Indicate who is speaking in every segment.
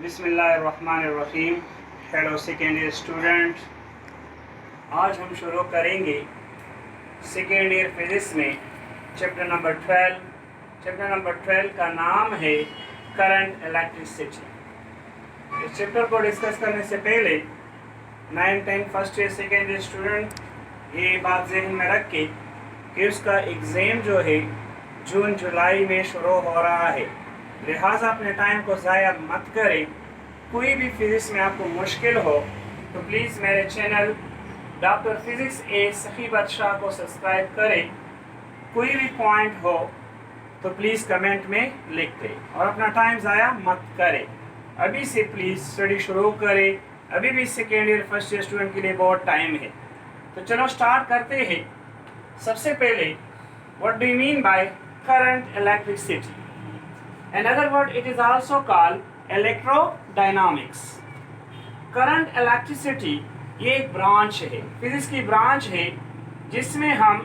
Speaker 1: बिस्मिल्लाहिर्रहमानिर्रहीम। Hello second year student, आज हम शुरू करेंगे सेकेंड ईयर फिजिक्स में चैप्टर नंबर 12। चैप्टर नंबर 12 का नाम है करंट इलेक्ट्रिसिटी। इस चैप्टर को डिस्कस करने से पहले 9, 10 first year second year student ये बात जहन में रख के कि उसका एग्ज़ाम जो है जून जुलाई में शुरू हो रहा है, लिहाजा अपने टाइम को ज़ाया मत करें। कोई भी फिज़िक्स में आपको मुश्किल हो तो प्लीज़ मेरे चैनल डॉक्टर फिज़िक्स ए सखीब शाह को सब्सक्राइब करें। कोई भी पॉइंट हो तो प्लीज़ कमेंट में लिख दें और अपना टाइम ज़ाया मत करें। अभी से प्लीज़ स्टडी शुरू करें। अभी भी second year first year student के लिए बहुत टाइम है। तो चलो स्टार्ट करते हैं। सबसे पहले what do you mean by current electricity? Another word, it is also called electrodynamics. Current electricity ये एक ब्रांच है, फिजिक्स की ब्रांच है जिसमें हम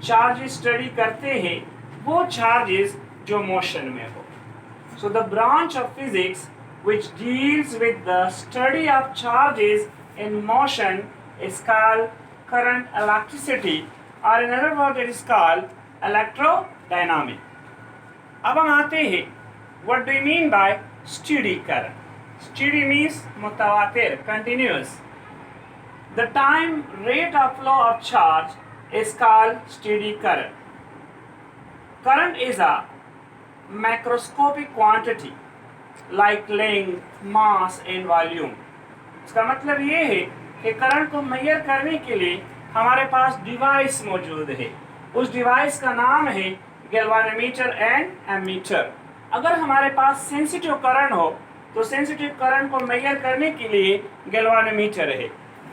Speaker 1: चार्जेस स्टडी करते हैं, वो चार्जेस जो मोशन में हो। So the branch of physics which deals with the study of charges in motion is called current electricity, or in other words it is called electrodynamics. अब हम आते हैं what do you mean by steady current? Steady means mutawatir, continuous. The time rate of flow of charge is called steady current. Current is a macroscopic quantity like length, mass and volume. इसका मतलब ये है कि current को major करने के लिए हमारे पास डिवाइस मौजूद है। उस डिवाइस का नाम है गैल्वानोमीटर एंड एमीटर। अगर हमारे पास सेंसिटिव करंट हो तो सेंसिटिव करंट को मेजर करने के लिए गैल्वानोमीटर है।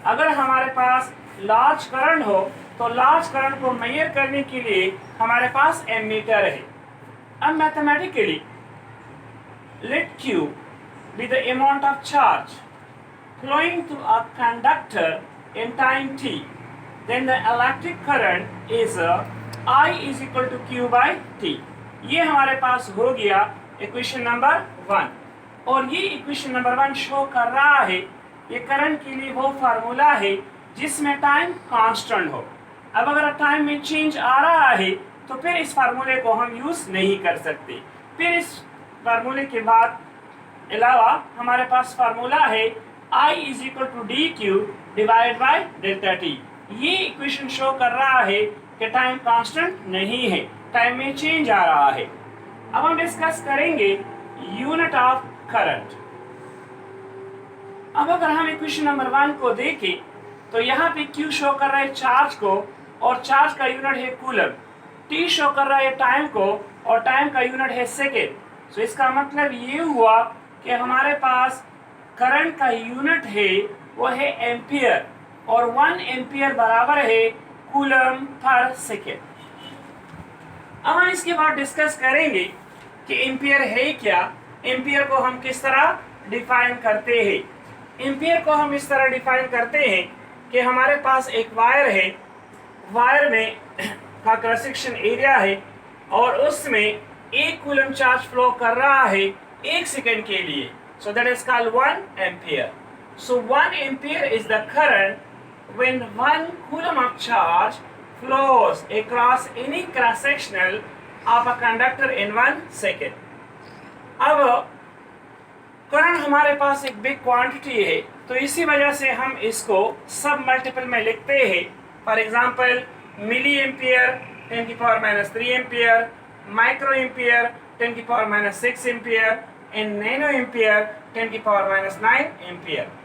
Speaker 1: अगर हमारे पास लार्ज करंट हो तो लार्ज करंट को मेजर करने के लिए हमारे पास एमीटर है। अब mathematically let Q be the amount of charge flowing through a conductor in time t, then the electric current is I is equal to Q by T। ये हमारे पास हो गया इक्वेशन नंबर 1। और ये इक्वेशन नंबर 1 शो कर रहा है ये करंट के लिए वो फार्मूला है जिसमें टाइम कांस्टेंट हो। अब अगर टाइम में चेंज आ रहा है तो फिर इस फार्मूले को हम यूज़ नहीं कर सकते। फिर इस फार्मूले के बाद अलावा हमारे पास फार्मूला है I is equal to dq divide by delta T. ये इक्वेशन शो कर रहा है कि टाइम कांस्टेंट नहीं है, टाइम में चेंज आ रहा है। अब हम डिस्कस करेंगे यूनिट ऑफ करंट। अब अगर हम इक्वेशन नंबर 1 को देखें तो यहाँ पे Q शो कर रहा है चार्ज को और चार्ज का यूनिट है कूलम। T शो कर रहा है टाइम को और टाइम का यूनिट है सेकेंड। सो इसका मतलब ये हुआ कि हमारे पास करंट का यूनिट है वो है एम्पियर और 1 एम्पियर बराबर है कूलम पर सेकेंड। अब हम इसके बाद डिस्कस करेंगे कि एम्पियर है क्या, एम्पियर को हम किस तरह डिफाइन करते हैं। एम्पियर को हम इस तरह डिफाइन करते हैं कि हमारे पास एक वायर है, वायर में का क्रॉस सेक्शन एरिया है और उसमें 1 कूलम चार्ज फ्लो कर रहा है 1 सेकेंड के लिए। So that is called 1 ampere. So 1 ampere is the current when 1 coulomb of charge flows across any cross sectional of a conductor in 1 second। अब current हमारे पास एक बिग क्वांटिटी है तो इसी वजह से हम इसको सब मल्टीपल में लिखते हैं। फॉर एग्जांपल मिली एम्पियर 10 की power minus 3 ampere, micro ampere 10 की power minus 6 ampere and nano ampere 10 की पावर माइनस 9 एम्पियर।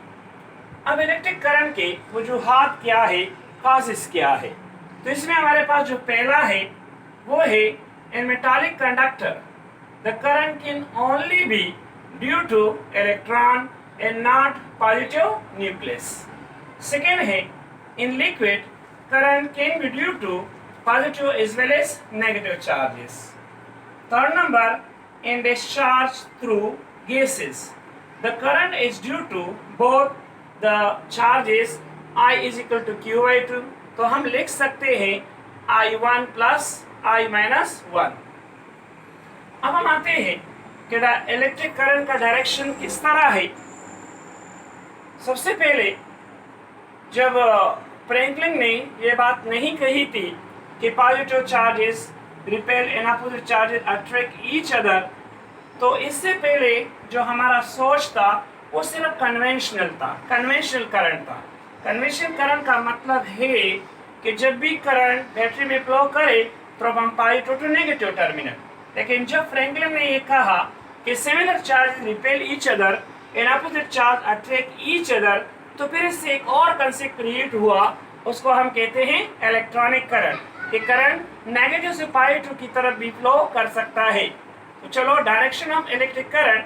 Speaker 1: अब इलेक्ट्रिक करंट के वजूहात क्या है, कॉजेस क्या है, तो इसमें हमारे पास जो पहला है वो है in metallic conductor the current can only be due to electron and not positive nucleus. Second है in liquid current can be due to positive as well as negative charges. Third number in discharge through gases the current is due to both the charges I is equal to Q by 2, तो हम लिख सकते हैं I1 plus I minus 1। अब हम आते हैं कि इलेक्ट्रिक करंट का डायरेक्शन किस तरह है। सबसे पहले जब फ्रैंकलिन ने ये बात नहीं कही थी कि positive charges repel and opposite charges attract each other, तो इससे पहले जो हमारा सोच था वो सिर्फ कन्वेंशनल था, कन्वेंशनल करंट था। कन्वेंशनल करंट का मतलब है कि जब भी करंट बैटरी में फ्लो करे तो हम पॉजिटिव टू नेगेटिव टर्मिनल। लेकिन जब फ्रैंकलिन ने ये कहा कि similar charge repel each other and opposite charge attract each other, तो फिर इससे एक और कंसेप्ट क्रिएट हुआ, उसको हम कहते हैं इलेक्ट्रॉनिक करंट। कि करंट नेगेटिव से पॉजिटिव की तरफ भी फ्लो कर सकता है। तो चलो, direction of electric current,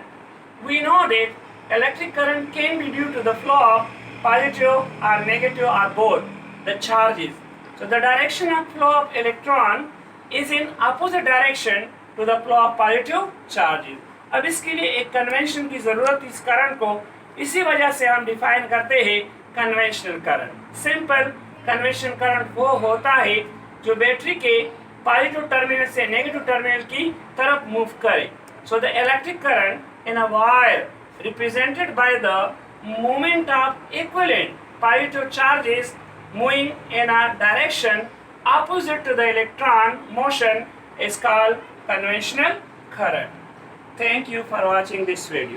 Speaker 1: we know that electric current can be due to the flow of positive or negative or both the charges. So the direction of flow of electron is in opposite direction to the flow of positive charges. अब इसके लिए एक convention की जरूरत इस current को, इसी वजह से हम डिफाइन करते हैं conventional current. Simple conventional current वो होता है जो बैटरी के पॉजिटिव टर्मिनल से नेगेटिव टर्मिनल की तरफ मूव करे। So the electric current in a wire represented by the movement of equivalent positive charges moving in a direction opposite to the electron motion is called conventional current. Thank you for watching this video.